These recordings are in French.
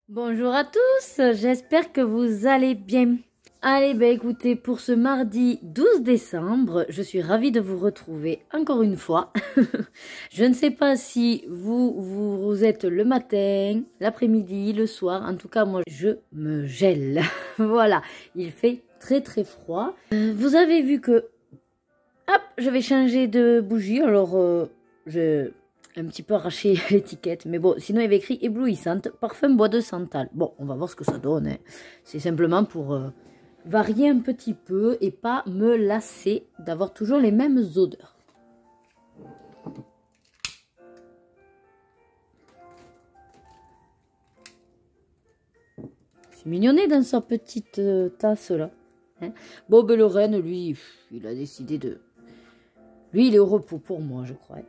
Bonjour à tous, j'espère que vous allez bien. Allez, écoutez, pour ce mardi 12 décembre, je suis ravie de vous retrouver encore une fois. Je ne sais pas si vous êtes le matin, l'après-midi, le soir. En tout cas, moi, je me gèle. Voilà, il fait très très froid. Vous avez vu que... Hop, je vais changer de bougie. Alors, je... un petit peu arraché l'étiquette, mais bon, sinon il y avait écrit éblouissante, parfum bois de santal. Bon, on va voir ce que ça donne, hein. C'est simplement pour varier un petit peu et pas me lasser d'avoir toujours les mêmes odeurs. C'est mignonné dans sa petite tasse là, hein. Bob le Renne, lui, il a décidé de... Lui, il est au repos pour moi, je crois.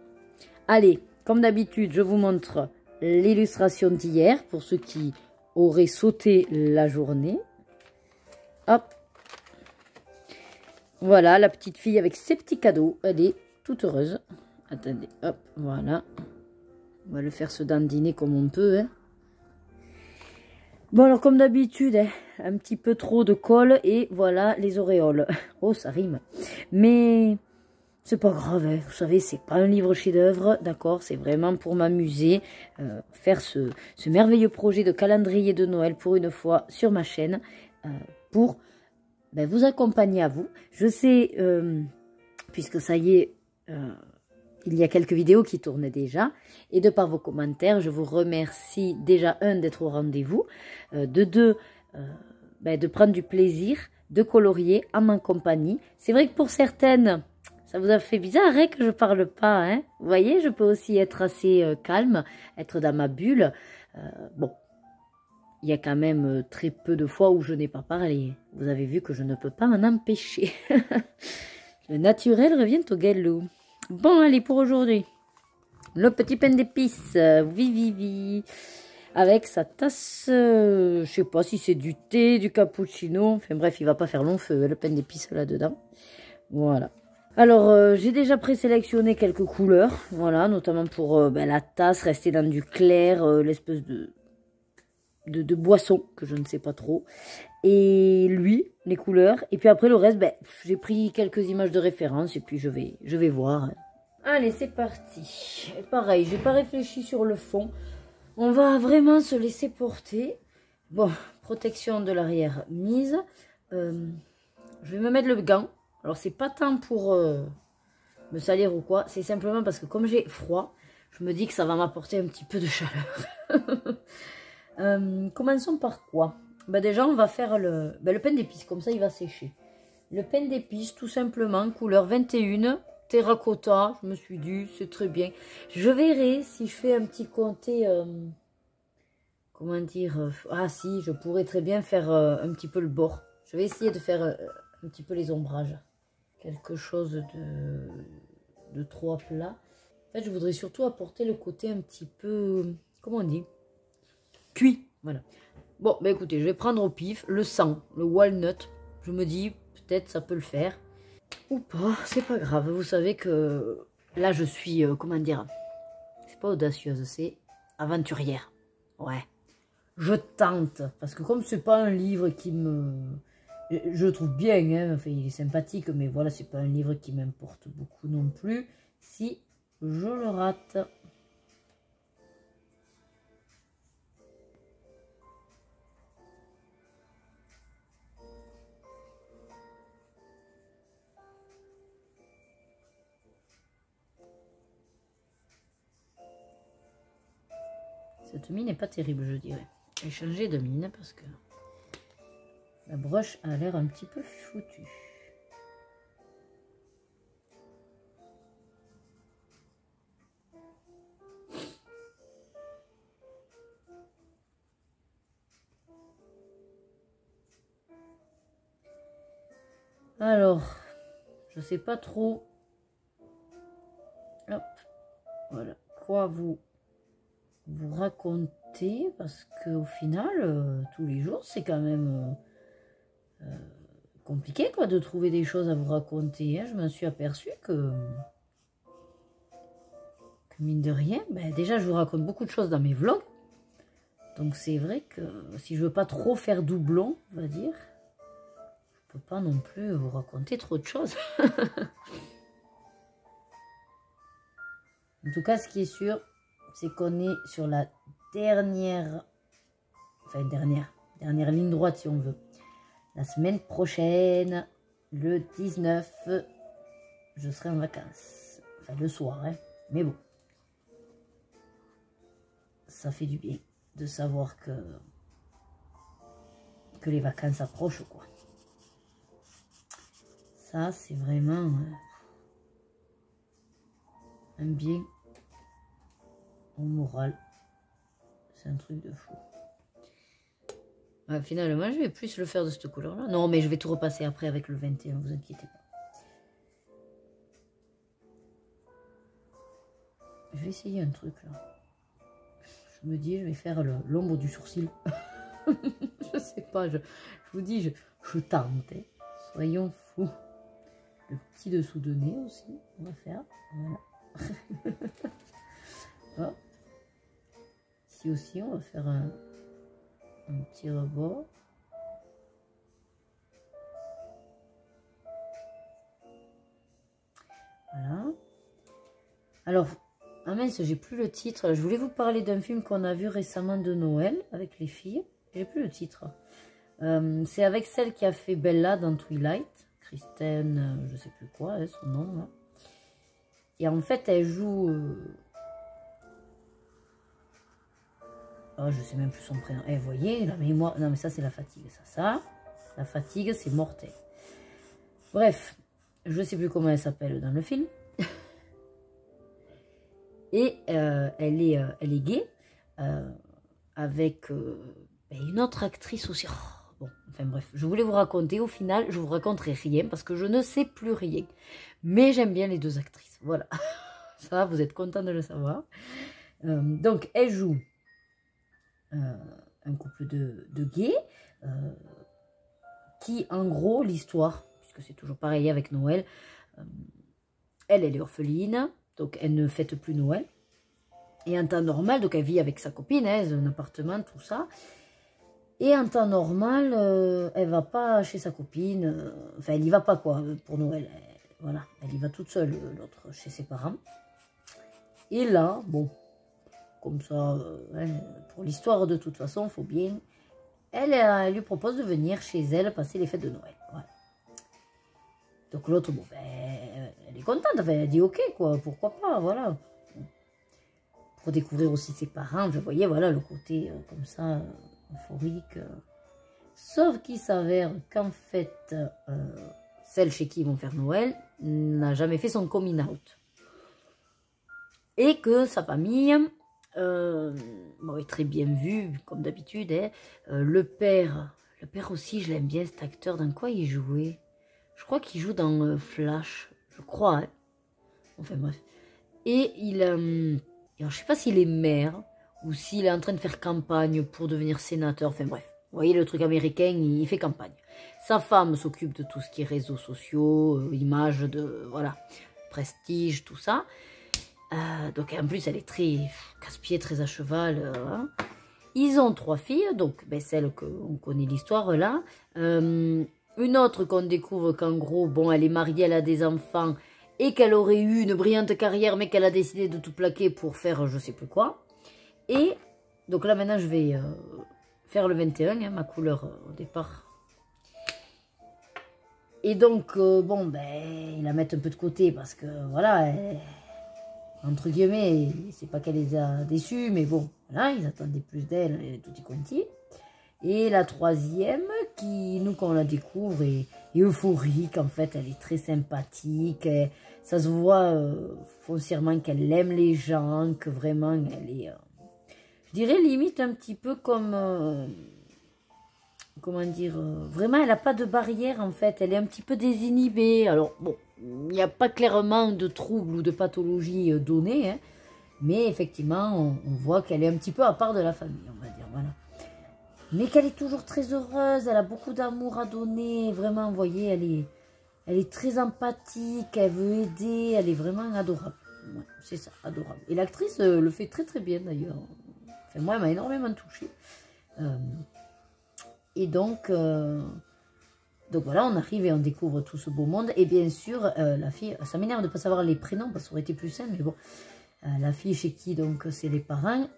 Allez, comme d'habitude, je vous montre l'illustration d'hier pour ceux qui auraient sauté la journée. Hop. Voilà, la petite fille avec ses petits cadeaux. Elle est toute heureuse. Attendez, hop, voilà. On va le faire se dandiner comme on peut, hein. Bon, alors comme d'habitude, hein, un petit peu trop de colle et voilà les auréoles. Oh, ça rime. Mais... c'est pas grave, hein. Vous savez, c'est pas un livre chef-d'œuvre, d'accord? C'est vraiment pour m'amuser, faire ce merveilleux projet de calendrier de Noël pour une fois sur ma chaîne, pour vous accompagner à vous. Je sais, puisque ça y est, il y a quelques vidéos qui tournent déjà, et de par vos commentaires, je vous remercie déjà, d'être au rendez-vous, de de prendre du plaisir, de colorier à ma compagnie. C'est vrai que pour certaines... ça vous a fait bizarre, hein, que je parle pas, hein? Vous voyez, je peux aussi être assez calme, être dans ma bulle. Bon, il y a quand même très peu de fois où je n'ai pas parlé. Vous avez vu que je ne peux pas m'en empêcher. Le naturel revient au galop. Bon, allez, pour aujourd'hui, le petit pain d'épices, vivi, avec sa tasse, je sais pas si c'est du thé, du cappuccino. Enfin bref, il va pas faire long feu, le pain d'épices là-dedans. Voilà. Alors, j'ai déjà présélectionné quelques couleurs, voilà, notamment pour la tasse, rester dans du clair, l'espèce de boisson, que je ne sais pas trop. Et lui, les couleurs. Et puis après, le reste, j'ai pris quelques images de référence et puis je vais voir. Allez, c'est parti. Et pareil, j'ai pas réfléchi sur le fond. On va vraiment se laisser porter. Bon, protection de l'arrière mise. Je vais me mettre le gant. Alors, c'est pas tant pour me salir ou quoi. C'est simplement parce que comme j'ai froid, je me dis que ça va m'apporter un petit peu de chaleur. Commençons par quoi? Déjà, on va faire le pain d'épices. Comme ça, il va sécher. Le pain d'épices, tout simplement, couleur 21, terracotta. Je me suis dit, c'est très bien. Je verrai si je fais un petit comté... comment dire? Ah si, je pourrais très bien faire un petit peu le bord. Je vais essayer de faire un petit peu les ombrages. Quelque chose de trop à plat. En fait, je voudrais surtout apporter le côté un petit peu, comment on dit, cuit. Voilà. Bon, écoutez, je vais prendre au pif le 100, le walnut. Je me dis, peut-être ça peut le faire. Ou pas, c'est pas grave. Vous savez que là, je suis, comment dire, c'est pas audacieuse, c'est aventurière. Ouais. Je tente. Parce que comme c'est pas un livre qui me... je le trouve bien, hein. Enfin, il est sympathique, mais voilà, c'est pas un livre qui m'importe beaucoup non plus. Si je le rate. Cette mine n'est pas terrible, je dirais. Je vais changer de mine parce que la broche a l'air un petit peu foutue. Alors, je sais pas trop. Hop, voilà. Quoi vous raconter, parce qu'au final, tous les jours, c'est quand même compliqué, quoi, de trouver des choses à vous raconter, hein. Je m'en suis aperçue que mine de rien, déjà, je vous raconte beaucoup de choses dans mes vlogs. Donc c'est vrai que si je veux pas trop faire doublon, on va dire, je peux pas non plus vous raconter trop de choses. En tout cas, ce qui est sûr, c'est qu'on est sur la dernière, enfin dernière ligne droite si on veut. La semaine prochaine, le 19, je serai en vacances. Enfin le soir, hein. Mais bon. Ça fait du bien de savoir que les vacances approchent, quoi. Ça, c'est vraiment un bien au moral. C'est un truc de fou. Finalement, je vais plus le faire de cette couleur-là. Non, mais je vais tout repasser après avec le 21, vous inquiétez pas. Je vais essayer un truc, là. Je me dis, je vais faire l'ombre du sourcil. Je sais pas, je vous dis, je tente. Hein. Soyons fous. Le petit dessous de nez aussi, on va faire. Voilà. Hop. Ici aussi, on va faire un petit rebord. Voilà. Alors, ah mince, j'ai plus le titre. Je voulais vous parler d'un film qu'on a vu récemment de Noël avec les filles. J'ai plus le titre. C'est avec celle qui a fait Bella dans Twilight. Kristen, je sais plus quoi, son nom. Là. Et en fait, elle joue... Oh, je sais même plus son prénom. Eh, vous voyez, la mémoire... Non, mais ça, c'est la fatigue. Ça. La fatigue, c'est mortel. Bref, je sais plus comment elle s'appelle dans le film. Et elle est gay avec une autre actrice aussi. Oh, bon, enfin bref, je voulais vous raconter. Au final, je vous raconterai rien parce que je ne sais plus rien. Mais j'aime bien les deux actrices. Voilà. Ça, vous êtes content de le savoir. Donc, elle joue un couple de gays qui, en gros, l'histoire, puisque c'est toujours pareil avec Noël, elle est orpheline. Donc, elle ne fête plus Noël. Et en temps normal, donc elle vit avec sa copine, hein, un appartement, tout ça. Et en temps normal, elle va pas chez sa copine. Enfin, elle y va pas, quoi, pour Noël. Voilà, elle y va toute seule, l'autre, chez ses parents. Et là, bon, comme ça, hein, pour l'histoire, de toute façon, il faut bien... Elle lui propose de venir chez elle passer les fêtes de Noël. Voilà. Donc l'autre, bon, ben, elle est contente, enfin, elle dit ok, quoi, pourquoi pas, voilà. Pour découvrir aussi ses parents, vous voyez, voilà, le côté comme ça, euphorique. Sauf qu'il s'avère qu'en fait, celle chez qui ils vont faire Noël n'a jamais fait son coming out. Et que sa famille, bon, est très bien vue, comme d'habitude, hein, le père aussi, je l'aime bien, cet acteur, dans quoi il jouait? Je crois qu'il joue dans Flash, je crois. Hein. Enfin bref. Et il... alors, je ne sais pas s'il est maire ou s'il est en train de faire campagne pour devenir sénateur. Enfin bref. Vous voyez le truc américain, il fait campagne. Sa femme s'occupe de tout ce qui est réseaux sociaux, images, voilà, prestige, tout ça. Donc en plus, elle est très casse-pied, très à cheval. Hein. Ils ont 3 filles, donc ben, celle qu'on connaît l'histoire là. Une autre qu'on découvre qu'en gros, bon, elle est mariée, elle a des enfants et qu'elle aurait eu une brillante carrière, mais qu'elle a décidé de tout plaquer pour faire je sais plus quoi. Et donc là, maintenant, je vais faire le 21, hein, ma couleur au départ. Et donc, bon, ben, ils la mettent un peu de côté parce que, voilà, entre guillemets, c'est pas qu'elle les a déçus, mais bon, voilà, ils attendaient plus d'elle, et tout y quanti. Et la troisième, qui, nous, quand on la découvre, est euphorique. En fait, elle est très sympathique. Ça se voit foncièrement qu'elle aime les gens, que vraiment, elle est, je dirais, limite un petit peu comme, comment dire, vraiment, elle n'a pas de barrière, en fait. Elle est un petit peu désinhibée. Alors, bon, il n'y a pas clairement de trouble ou de pathologie donnée, hein, mais effectivement, on voit qu'elle est un petit peu à part de la famille, on va dire, voilà. Mais qu'elle est toujours très heureuse, elle a beaucoup d'amour à donner, vraiment, vous voyez, elle est très empathique, elle veut aider, elle est vraiment adorable. Ouais, c'est ça, adorable. Et l'actrice le fait très très bien d'ailleurs. Enfin, moi, elle m'a énormément touchée. Et donc voilà, on arrive et on découvre tout ce beau monde. Et bien sûr, la fille, ça m'énerve de ne pas savoir les prénoms, parce que ça aurait été plus simple, mais bon. La fille chez qui, donc, c'est les parents.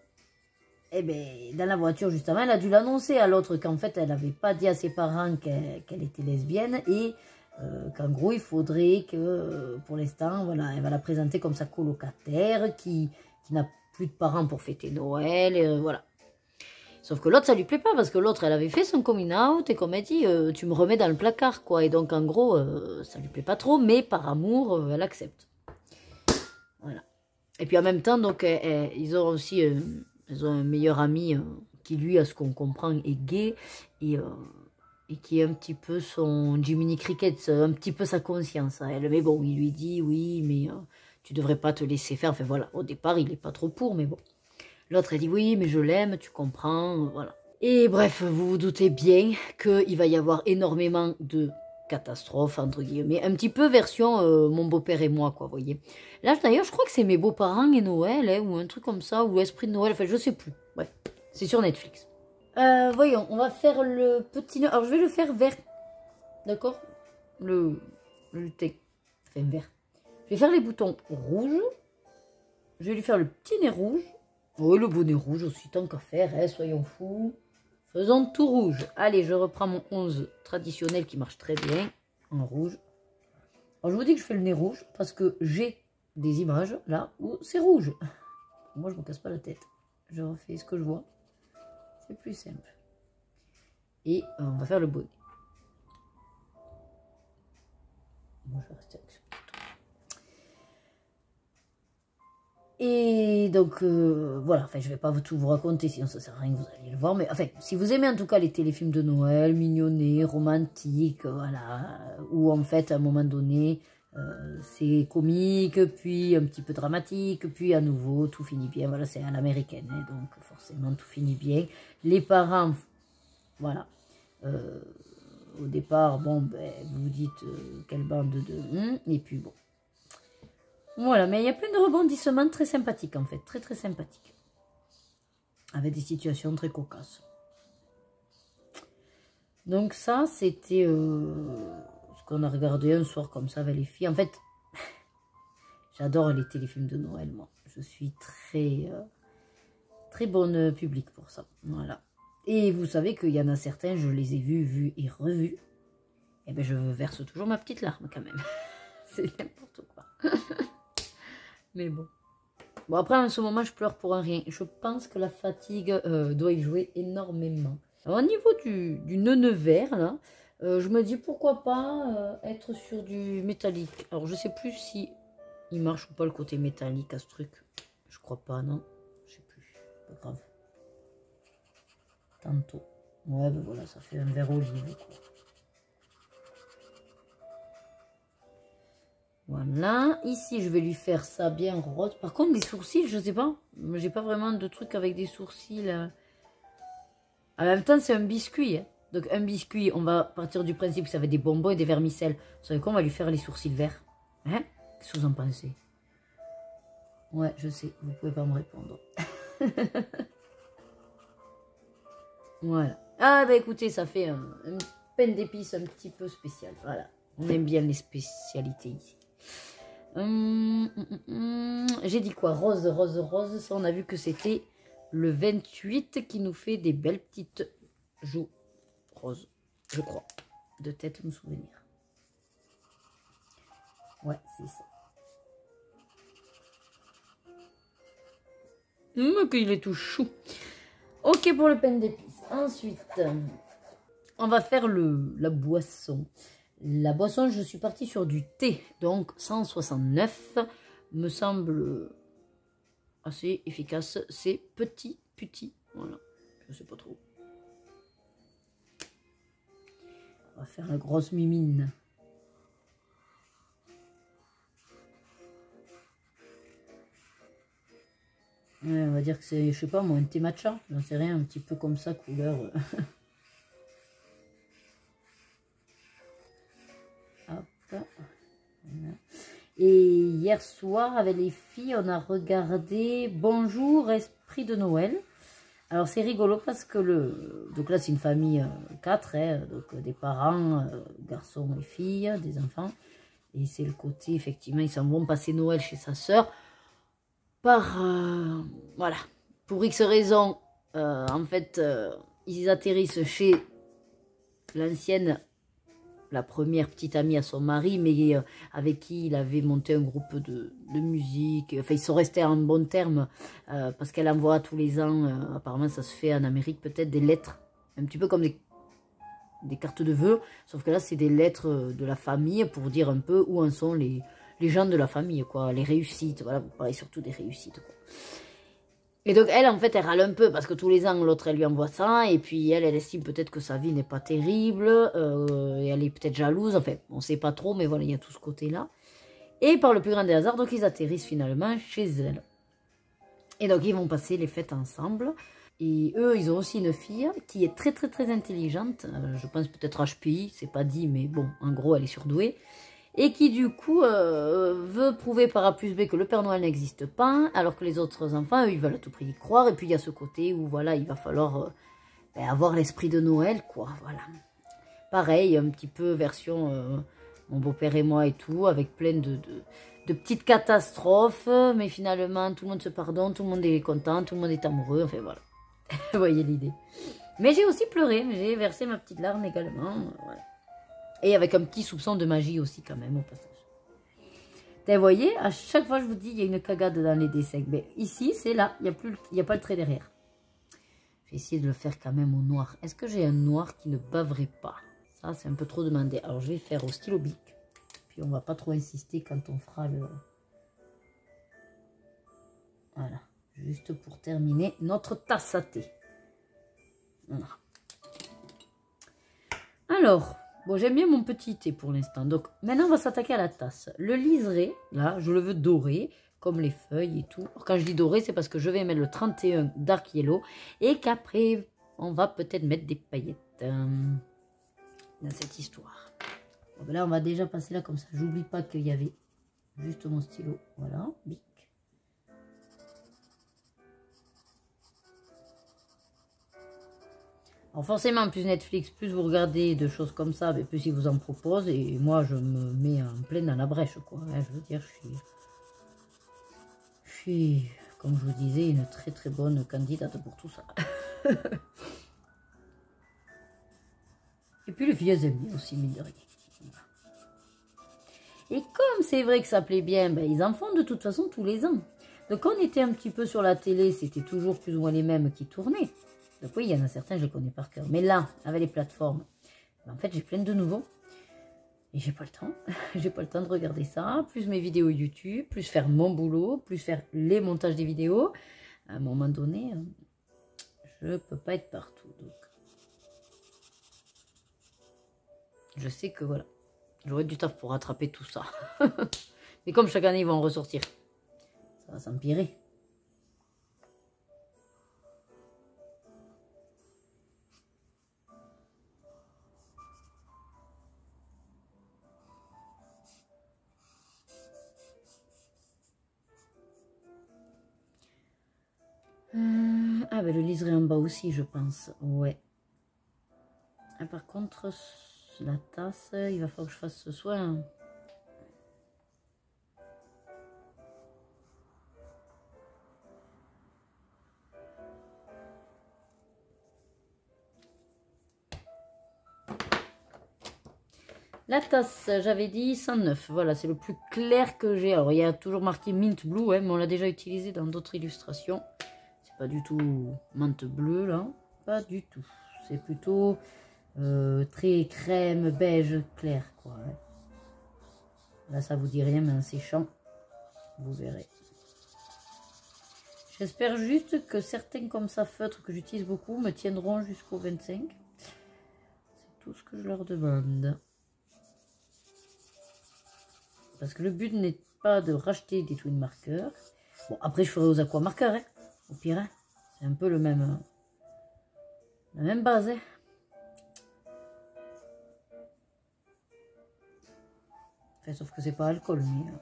Et bien, dans la voiture, juste avant, elle a dû l'annoncer à l'autre qu'en fait, elle n'avait pas dit à ses parents qu'elle était lesbienne. Et qu'en gros, il faudrait que, pour l'instant, voilà, elle va la présenter comme sa colocataire, qui n'a plus de parents pour fêter Noël, et voilà. Sauf que l'autre, ça lui plaît pas, parce que l'autre, elle avait fait son coming out, et comme elle dit, tu me remets dans le placard, quoi. Et donc, en gros, ça lui plaît pas trop, mais par amour, elle accepte. Voilà. Et puis, en même temps, donc, ils ont aussi, ils ont un meilleur ami, qui, lui, à ce qu'on comprend, est gay, et qui est un petit peu son Jiminy Cricket, un petit peu sa conscience à elle. Mais bon, il lui dit, oui, mais tu devrais pas te laisser faire. Enfin, voilà, au départ, il est pas trop pour, mais bon. L'autre, elle dit, oui, mais je l'aime, tu comprends, voilà. Et bref, vous vous doutez bien qu'il va y avoir énormément de catastrophes, entre guillemets. Un petit peu version mon beau-père et moi, quoi, vous voyez. Là, d'ailleurs, je crois que c'est Mes beaux-parents et Noël, hein, ou un truc comme ça, ou Esprit de Noël, enfin, je sais plus. Bref, c'est sur Netflix. Voyons, on va faire le petit nœud. Alors, je vais le faire vert, d'accord, le thé, enfin, vert. Je vais faire les boutons rouges. Je vais lui faire le petit nez rouge. Oui, le bonnet rouge aussi, tant qu'à faire, hein, soyons fous. Faisons tout rouge. Allez, je reprends mon 11 traditionnel qui marche très bien, en rouge. Alors, je vous dis que je fais le nez rouge parce que j'ai des images, là, où c'est rouge. Moi, je me casse pas la tête. Je refais ce que je vois. C'est plus simple. Et on va faire le bonnet. Moi, je vais rester avec ce. Et donc, voilà, enfin, je ne vais pas tout vous raconter, sinon ça ne sert à rien que vous alliez le voir. Mais enfin, si vous aimez en tout cas les téléfilms de Noël, mignonnés, romantiques, voilà, où en fait, à un moment donné, c'est comique, puis un petit peu dramatique, puis à nouveau, tout finit bien. Voilà, c'est à l'américaine, hein, donc forcément, tout finit bien. Les parents, voilà, au départ, bon, ben, vous vous dites quelle bande de... et puis bon. Voilà, mais il y a plein de rebondissements très sympathiques en fait, très très sympathiques. Avec des situations très cocasses. Donc ça, c'était ce qu'on a regardé un soir comme ça avec les filles. En fait, j'adore les téléfilms de Noël, moi. Je suis très bonne public pour ça. Voilà. Et vous savez qu'il y en a certains, je les ai vus et revus. Et bien, je verse toujours ma petite larme quand même. C'est n'importe quoi. Mais bon. Bon, après, en ce moment, je pleure pour un rien. Je pense que la fatigue doit y jouer énormément. Alors, au niveau du nœud vert, là, je me dis pourquoi pas être sur du métallique. Alors, je sais plus si il marche ou pas le côté métallique à ce truc. Je crois pas, non? Je sais plus. Pas grave. Tantôt. Ouais, ben voilà, ça fait un vert olive, quoi. Voilà, ici je vais lui faire ça bien rose. Par contre, des sourcils, je sais pas. J'ai pas vraiment de trucs avec des sourcils. En même temps, c'est un biscuit. Hein. Donc, un biscuit, on va partir du principe que ça va être des bonbons et des vermicelles. Vous savez quoi, on va lui faire les sourcils verts. Hein? Qu'est-ce que vous en pensez? Ouais, je sais, vous pouvez pas me répondre. Voilà. Ah, bah écoutez, ça fait un pain d'épices un petit peu spécial. Voilà. On aime bien les spécialités ici. J'ai dit quoi? Rose, rose, rose. Ça, on a vu que c'était le 28 qui nous fait des belles petites joues roses, je crois. De tête, me souvenir. Ouais, c'est ça. Qu'il est tout chou. Ok pour le pain d'épices. Ensuite, on va faire la boisson. La boisson, je suis partie sur du thé, donc 169, me semble assez efficace. C'est petit, voilà, je sais pas trop. On va faire la grosse mimine. Ouais, on va dire que c'est, je sais pas moi, un thé matcha, j'en sais rien, un petit peu comme ça, couleur... Hop. Voilà. Et hier soir, avec les filles, on a regardé Bonjour, Esprit de Noël. Alors c'est rigolo parce que donc là c'est une famille 4, hein, donc des parents, garçons et filles, des enfants. Et c'est le côté, effectivement, ils s'en vont passer Noël chez sa sœur. Voilà, pour X raisons, en fait, ils atterrissent chez l'ancienne, la première petite amie à son mari, mais avec qui il avait monté un groupe de musique. Enfin, ils sont restés en bon terme parce qu'elle envoie tous les ans, apparemment ça se fait en Amérique peut-être, des lettres, un petit peu comme des cartes de vœux, sauf que là c'est des lettres de la famille pour dire un peu où en sont les gens de la famille, quoi, les réussites, voilà, vous parlez surtout des réussites, quoi. Et donc elle, en fait, elle râle un peu parce que tous les ans, l'autre, elle lui envoie ça. Et puis elle estime peut-être que sa vie n'est pas terrible. Et elle est peut-être jalouse. Enfin, on ne sait pas trop, mais voilà, il y a tout ce côté-là. Et par le plus grand des hasards, donc ils atterrissent finalement chez elle. Et donc ils vont passer les fêtes ensemble. Et eux, ils ont aussi une fille qui est très très très intelligente. Je pense peut-être HPI, c'est pas dit, mais bon, en gros, elle est surdouée. Et qui du coup veut prouver par A plus B que le Père Noël n'existe pas, alors que les autres enfants, eux, ils veulent à tout prix y croire. Et puis il y a ce côté où voilà, il va falloir avoir l'esprit de Noël, quoi, voilà. Pareil, un petit peu version mon beau-père et moi et tout, avec plein de petites catastrophes, mais finalement tout le monde se pardonne, tout le monde est content, tout le monde est amoureux, enfin voilà. Vous voyez l'idée. Mais j'ai aussi pleuré, j'ai versé ma petite larme également, voilà. Et avec un petit soupçon de magie aussi quand même au passage. Vous voyez, à chaque fois je vous dis, il y a une cagade dans les dessins. Mais ici, c'est là, il n'y a pas le trait derrière. Je vais essayer de le faire quand même au noir. Est-ce que j'ai un noir qui ne baverait pas? Ça, c'est un peu trop demandé. Alors, je vais faire au stylo bic. Puis, on va pas trop insister quand on fera le... Voilà. Juste pour terminer notre tasse à thé. Voilà. Alors... Bon, j'aime bien mon petit thé pour l'instant. Donc, maintenant, on va s'attaquer à la tasse. Le liseré, là, je le veux doré, comme les feuilles et tout. Alors, quand je dis doré, c'est parce que je vais mettre le 31 Dark Yellow. Et qu'après, on va peut-être mettre des paillettes dans cette histoire. Bon, ben là, on va déjà passer là, comme ça. J'oublie pas qu'il y avait juste mon stylo. Voilà, bic. Alors forcément, plus Netflix, plus vous regardez de choses comme ça, mais plus ils vous en proposent. Et moi, je me mets en pleine dans la brèche, quoi. Hein, je veux dire, je suis, comme je vous disais, une très très bonne candidate pour tout ça. Et puis les filles, elles aiment bien aussi, mine de rien. Et comme c'est vrai que ça plaît bien, ben, ils en font de toute façon tous les ans. Donc on était un petit peu sur la télé, c'était toujours plus ou moins les mêmes qui tournaient. Donc oui, il y en a certains, je les connais par cœur. Mais là, avec les plateformes, en fait, j'ai plein de nouveaux. Et j'ai pas le temps. J'ai pas le temps de regarder ça. Plus mes vidéos YouTube, plus faire mon boulot, plus faire les montages des vidéos. À un moment donné, je peux pas être partout. Donc, je sais que voilà, j'aurai du taf pour rattraper tout ça. Mais comme chaque année, ils vont en ressortir. Ça va s'empirer. Ah, ben le liseré en bas aussi, je pense. Ouais. Ah, par contre, la tasse, il va falloir que je fasse ce soin. La tasse, j'avais dit 109. Voilà, c'est le plus clair que j'ai. Alors, il y a toujours marqué Mint Blue, hein, mais on l'a déjà utilisé dans d'autres illustrations. C'est pas du tout menthe bleue, là. Pas du tout. C'est plutôt très crème, beige, clair, quoi. Ouais. Là, ça vous dit rien, mais en séchant, vous verrez. J'espère juste que certains comme ça feutres que j'utilise beaucoup me tiendront jusqu'au 25. C'est tout ce que je leur demande. Parce que le but n'est pas de racheter des twin markers. Bon, après, je ferai aux aqua markers, hein, au pire. Hein. C'est un peu le même, la même base. Hein. Enfin, sauf que c'est pas alcool, mais...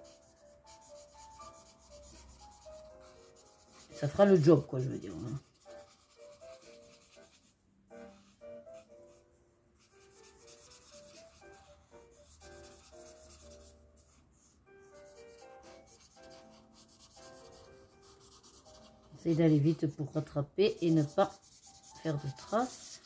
ça fera le job, quoi, je veux dire. Hein. J'essaie d'aller vite pour rattraper et ne pas faire de traces.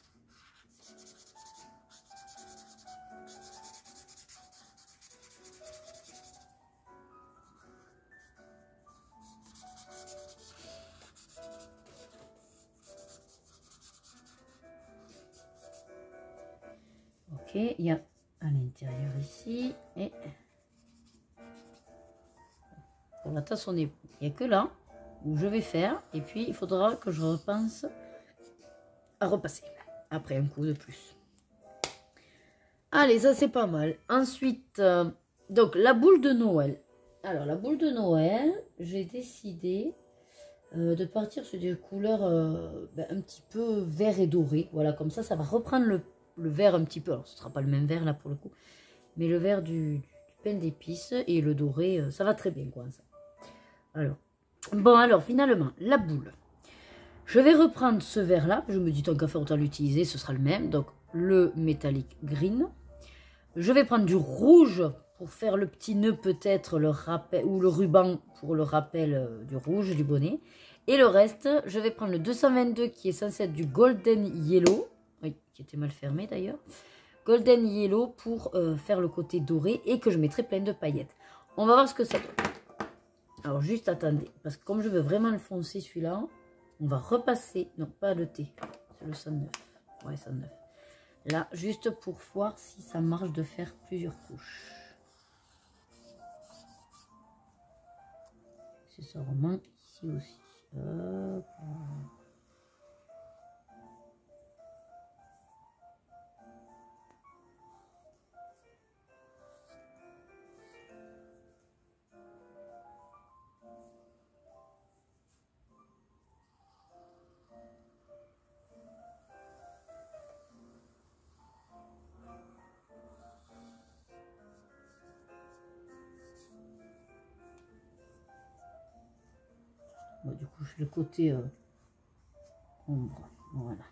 Ok, il y a à l'intérieur ici et pour la tasse on est, il n'y a que là où je vais faire et puis il faudra que je repense à repasser après un coup de plus. Allez, ça c'est pas mal. Ensuite, donc la boule de Noël. Alors la boule de Noël, j'ai décidé de partir sur des couleurs un petit peu vert et doré. Voilà, comme ça va reprendre le vert un petit peu. Alors ce sera pas le même vert là pour le coup, mais le vert du pain d'épices et le doré, ça va très bien quoi ça. Alors, bon alors finalement, la boule. Je vais reprendre ce vert là, je me dis tant qu'à faire autant l'utiliser, ce sera le même. Donc le métallique green. Je vais prendre du rouge pour faire le petit nœud peut-être, le rappel, ou le ruban pour le rappel du rouge du bonnet. Et le reste, je vais prendre le 222 qui est censé être du golden yellow. Oui, qui était mal fermé d'ailleurs. Golden yellow pour faire le côté doré et que je mettrai plein de paillettes. On va voir ce que ça donne. Alors juste attendez, parce que comme je veux vraiment le foncer celui-là, on va repasser, non pas le thé, c'est le 109, ouais 109. Là, juste pour voir si ça marche de faire plusieurs couches. C'est ça remonte ici aussi. Hop. Bon, du coup, je fais le côté ombre. Voilà.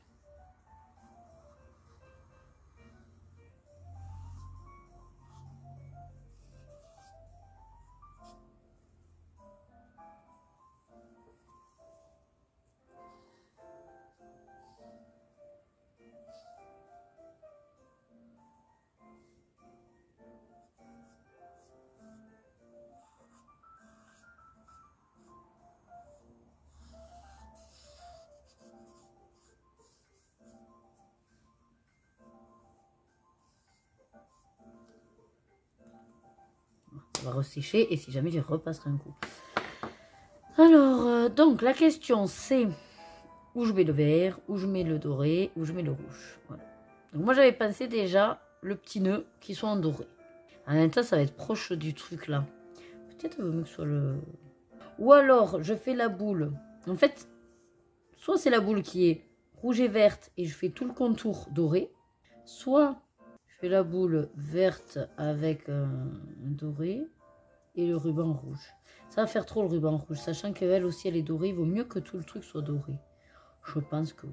Ça va ressécher et si jamais je repasserai un coup. Alors, donc la question c'est où je mets le vert, où je mets le doré, où je mets le rouge. Voilà. Donc moi j'avais pensé déjà le petit nœud qui soit en doré. En même temps ça va être proche du truc là. Peut-être mieux que ce soit le... Ou alors je fais la boule. En fait, soit c'est la boule qui est rouge et verte et je fais tout le contour doré. Soit je fais la boule verte avec un doré et le ruban rouge. Ça va faire trop le ruban rouge, sachant qu'elle aussi elle est dorée. Il vaut mieux que tout le truc soit doré. Je pense que oui.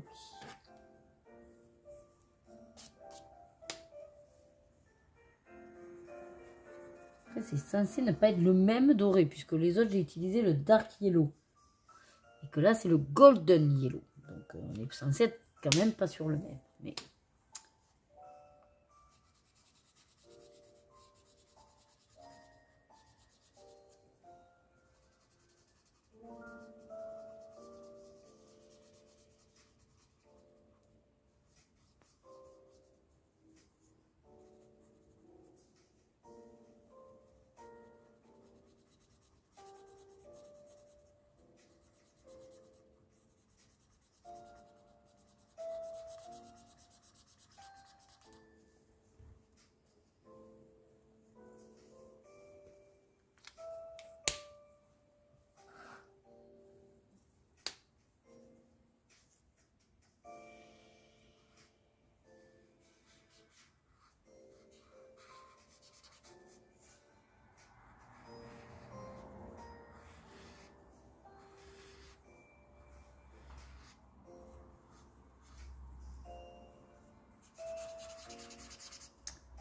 C'est censé ne pas être le même doré, puisque les autres j'ai utilisé le dark yellow. Et que là c'est le golden yellow. Donc on est censé être quand même pas sur le même. Mais...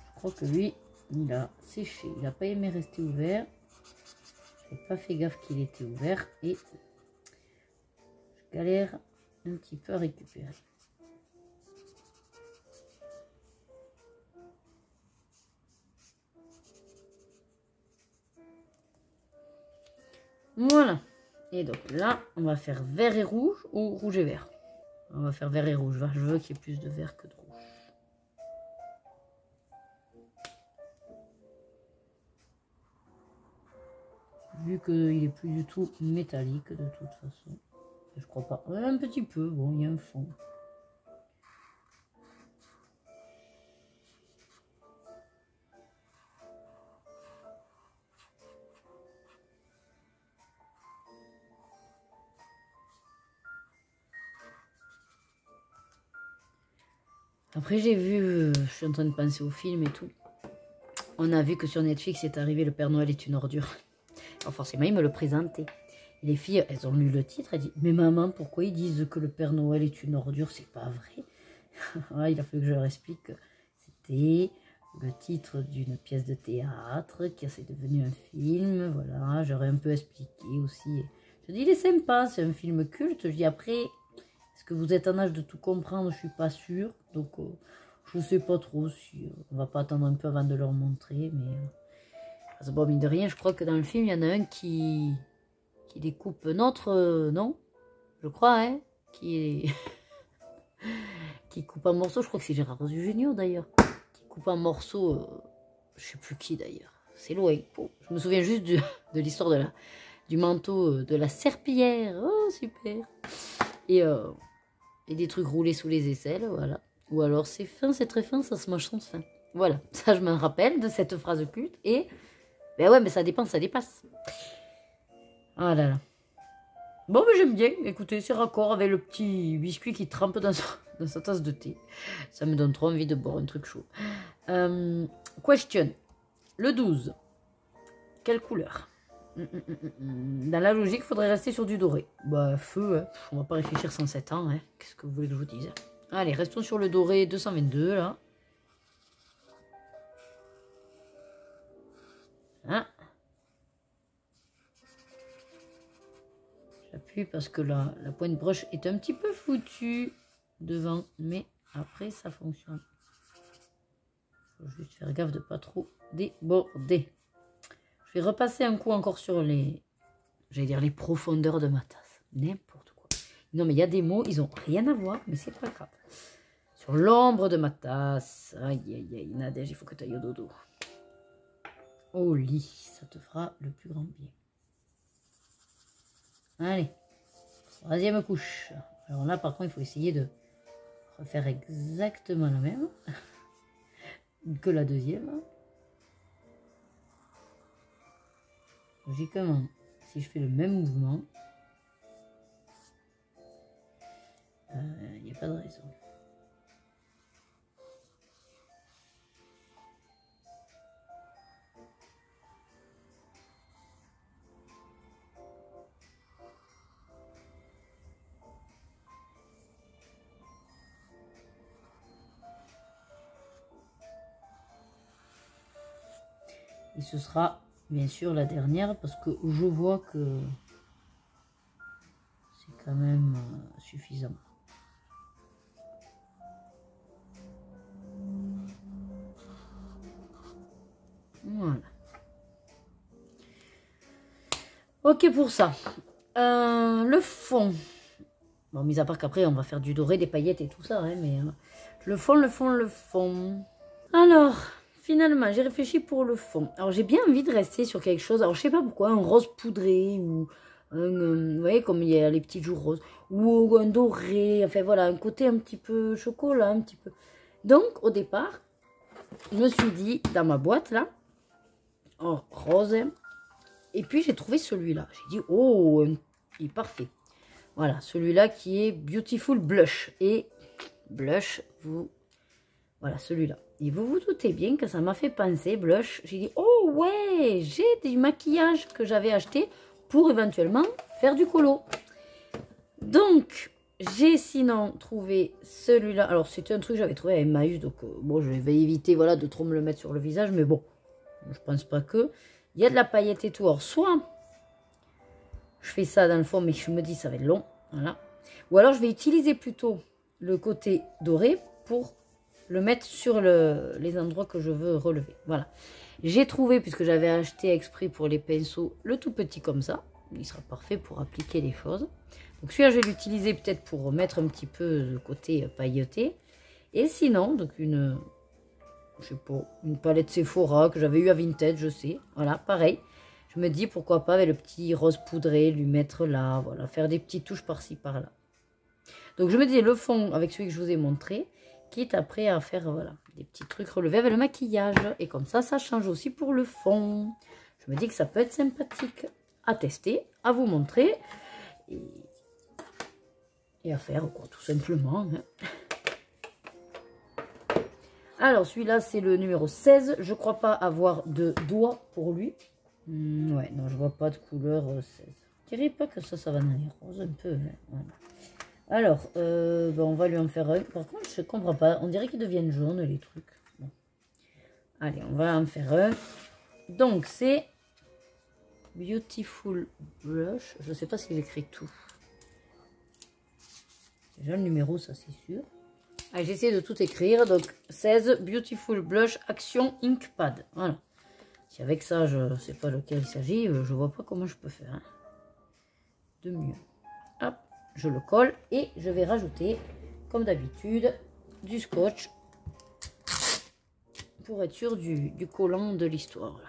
Je crois que lui, il a séché. Il n'a pas aimé rester ouvert. Je n'ai pas fait gaffe qu'il était ouvert. Et galère un petit peu à récupérer. Voilà. Et donc là, on va faire vert et rouge ou rouge et vert. On va faire vert et rouge. Je veux qu'il y ait plus de vert que de rouge. Vu qu'il est plus du tout métallique de toute façon. Je crois pas. Ouais, un petit peu. Bon, il y a un fond. Après, j'ai vu, je suis en train de penser au film et tout. On a vu que sur Netflix est arrivé Le Père Noël est une ordure. Alors forcément, il me le présentait. Et les filles, elles ont lu le titre, elles disent « Mais maman, pourquoi ils disent que Le Père Noël est une ordure? C'est pas vrai. » Ah, il a fallu que je leur explique que c'était le titre d'une pièce de théâtre, qui c'est devenu un film. Voilà, j'aurais un peu expliqué aussi. Je dis « Il est sympa, c'est un film culte. » Je dis « Après, est-ce que vous êtes en âge de tout comprendre? Je suis pas sûre. Donc, je sais pas trop si... on va pas attendre un peu avant de leur montrer, mais... Parce que bon, mine de rien, je crois que dans le film, il y en a un qui découpe notre... non? Je crois, hein? Qui coupe en morceaux. Je crois que c'est Gérard Junior, d'ailleurs. Qui coupe en morceaux... je sais plus qui, d'ailleurs. C'est loin. Oh, je me souviens juste de l'histoire du manteau de la serpillière. Oh, super! Et des trucs roulés sous les aisselles, voilà. Ou alors, c'est fin, c'est très fin, ça se mange sans fin. Voilà, ça, je m'en rappelle de cette phrase culte. Et... ben ouais, mais ça dépend, ça dépasse. Ah là là. Bon, mais j'aime bien. Écoutez, c'est raccord avec le petit biscuit qui trempe dans sa tasse de thé. Ça me donne trop envie de boire un truc chaud. Question. Le 12. Quelle couleur? Dans la logique, il faudrait rester sur du doré. Bah, feu, hein. On va pas réfléchir 107 ans. Hein. Qu'est-ce que vous voulez que je vous dise? Allez, restons sur le doré 222, là. Hein? J'appuie parce que la pointe broche est un petit peu foutue devant, mais après ça fonctionne. Faut juste faire gaffe de pas trop déborder. Je vais repasser un coup encore sur les, j'allais dire les profondeurs de ma tasse. N'importe quoi. Non mais il y a des mots, ils ont rien à voir, mais c'est pas grave. Sur l'ombre de ma tasse. Aïe aïe aïe, Nadège, il faut que tu ailles au dodo. Au lit, ça te fera le plus grand bien. Allez, troisième couche. Alors là, par contre, il faut essayer de refaire exactement la même que la deuxième. Logiquement, si je fais le même mouvement, il n'y a pas de raison. Et ce sera bien sûr la dernière parce que je vois que c'est quand même suffisant. Voilà. Ok pour ça. Le fond. Bon, mis à part qu'après on va faire du doré, des paillettes et tout ça, hein, mais le fond. Alors... finalement, j'ai réfléchi pour le fond. Alors, j'ai bien envie de rester sur quelque chose. Alors, je sais pas pourquoi, un rose poudré ou vous voyez, comme il y a les petits joues roses. Ou un doré. Enfin, voilà, un côté un petit peu chocolat, un petit peu. Donc, au départ, je me suis dit, dans ma boîte, là, en rose. Et puis, j'ai trouvé celui-là. J'ai dit, oh, il est parfait. Voilà, celui-là qui est Beautiful Blush. Et blush, voilà, celui-là. Et vous vous doutez bien que ça m'a fait penser, blush. J'ai dit, oh ouais, j'ai du maquillage que j'avais acheté pour éventuellement faire du colo. Donc, j'ai sinon trouvé celui-là. Alors, c'était un truc que j'avais trouvé à Emmaüs. Donc, bon, je vais éviter voilà, de trop me le mettre sur le visage. Mais bon, je pense pas que. Il y a de la paillette et tout. Alors, soit je fais ça dans le fond, mais je me dis ça va être long. Voilà. Ou alors je vais utiliser plutôt le côté doré pour le mettre sur les endroits que je veux relever. Voilà. J'ai trouvé, puisque j'avais acheté exprès pour les pinceaux, le tout petit comme ça. Il sera parfait pour appliquer les choses. Donc celui-là, je vais l'utiliser peut-être pour mettre un petit peu le côté pailleté. Et sinon, donc je sais pas, une palette Sephora que j'avais eu à Vinted, je sais. Voilà, pareil. Je me dis pourquoi pas avec le petit rose poudré, lui mettre là, voilà, faire des petites touches par-ci, par-là. Donc je me disais le fond avec celui que je vous ai montré, quitte après à faire voilà, des petits trucs relevés avec le maquillage. Et comme ça change aussi pour le fond. Je me dis que ça peut être sympathique à tester, à vous montrer et à faire quoi, tout simplement. Hein. Alors celui-là c'est le numéro 16. Je crois pas avoir de doigt pour lui. Ouais, non, je vois pas de couleur 16. Je dirais pas que ça va dans les roses un peu. Hein. Voilà. Alors, ben on va lui en faire un. Par contre, je comprends pas. On dirait qu'ils deviennent jaunes, les trucs. Bon. Allez, on va en faire un. Donc, c'est Beautiful Blush. Je sais pas si j'écris tout. Déjà le numéro, ça c'est sûr. Allez, j'essaie de tout écrire. Donc, 16 Beautiful Blush Action Ink Pad. Voilà. Si avec ça, je ne sais pas lequel il s'agit, je vois pas comment je peux faire. Hein. De mieux. Hop. Je le colle et je vais rajouter, comme d'habitude, du scotch pour être sûr du collant de l'histoire.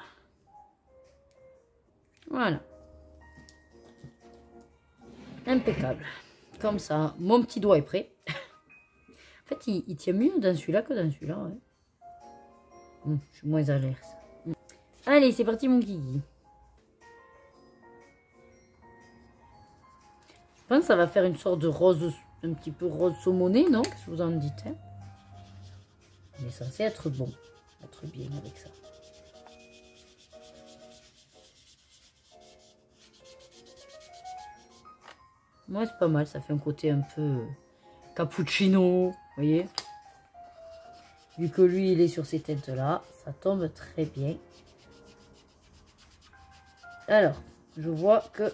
Voilà. Impeccable. Comme ça, mon petit doigt est prêt. En fait, il tient mieux dans celui-là que dans celui-là. Ouais. Je suis moins à l'aise. Allez, c'est parti mon kiki. Je pense que ça va faire une sorte de rose, un petit peu rose saumonné, non? Qu'est-ce que vous en dites? Hein, il est censé être bon, être bien avec ça. Moi, c'est pas mal, ça fait un côté un peu cappuccino, vous voyez? Vu que lui, il est sur ces teintes-là, ça tombe très bien. Alors, je vois que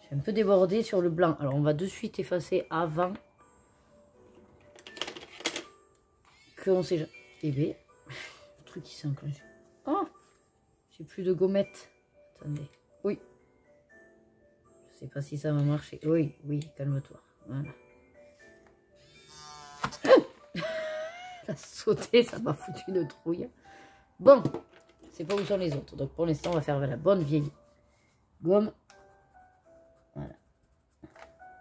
j'ai un peu débordé sur le blanc. Alors, on va de suite effacer avant qu'on sait jamais. Eh bien, le truc qui s'enclenche. Oh, j'ai plus de gommettes. Attendez. Oui. Je sais pas si ça va marcher. Oui, oui, calme-toi. Voilà. La sauté, ça m'a foutu une trouille. Bon, c'est pas où sont les autres. Donc pour l'instant, on va faire la bonne vieille gomme. Voilà.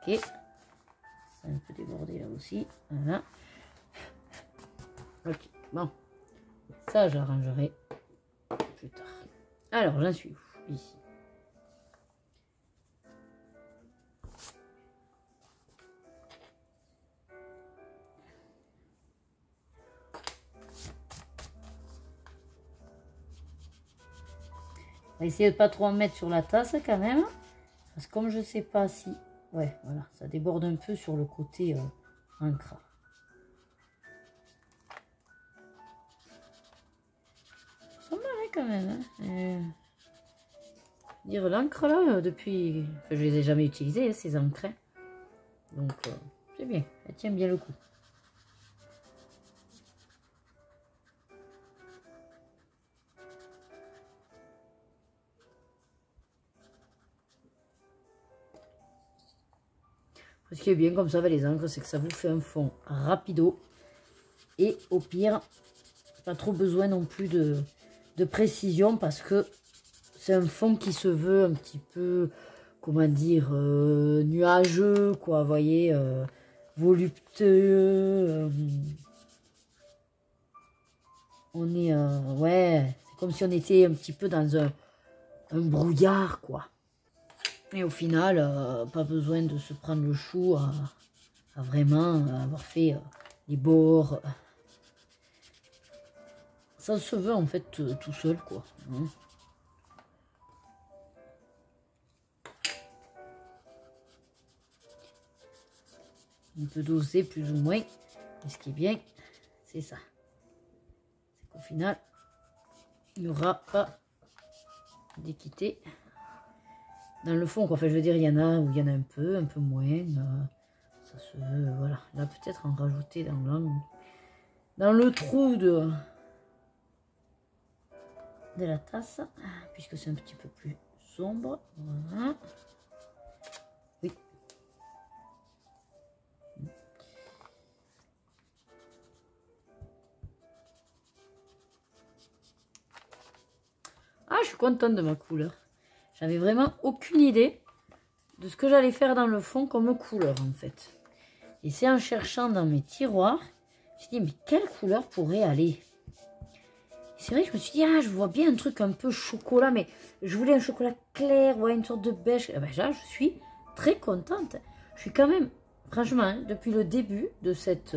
Ok. Ça a un peu débordé là aussi. Voilà. Ok, bon. Ça, j'arrangerai plus tard. Alors, j'en suis où? Ici. On va essayer de pas trop en mettre sur la tasse quand même. Parce que comme je sais pas si... Ouais, voilà, ça déborde un peu sur le côté encre. Ça me paraît quand même. Hein. Dire l'encre là, depuis... Enfin, je les ai jamais utilisées, hein, ces encres. Donc, c'est bien. Elle tient bien le coup. Ce qui est bien comme ça avec les encres, c'est que ça vous fait un fond rapido. Et au pire, pas trop besoin non plus de précision parce que c'est un fond qui se veut un petit peu, comment dire, nuageux, quoi, vous voyez, voluptueux. On est, ouais, c'est comme si on était un petit peu dans un brouillard, quoi. Et au final, pas besoin de se prendre le chou à vraiment avoir fait les bords. Ça se veut en fait tout seul, quoi. Hein. On peut doser plus ou moins. Et ce qui est bien, c'est ça. C'est qu'au final, il n'y aura pas d'équité. dans le fond, quoi. Enfin, je veux dire, il y en a où il y en a un peu moins. Ça se veut, voilà. Là, peut-être en rajouter dans le trou de la tasse, puisque c'est un petit peu plus sombre. Voilà. Oui. Ah, je suis contente de ma couleur. J'avais vraiment aucune idée de ce que j'allais faire dans le fond comme couleur, en fait. Et c'est en cherchant dans mes tiroirs, je me suis dit, mais quelle couleur pourrait aller? C'est vrai que je me suis dit, ah, je vois bien un truc un peu chocolat, mais je voulais un chocolat clair, ouais, une sorte de beige. Ben, là, je suis très contente. Je suis quand même, franchement, hein, depuis le début de cette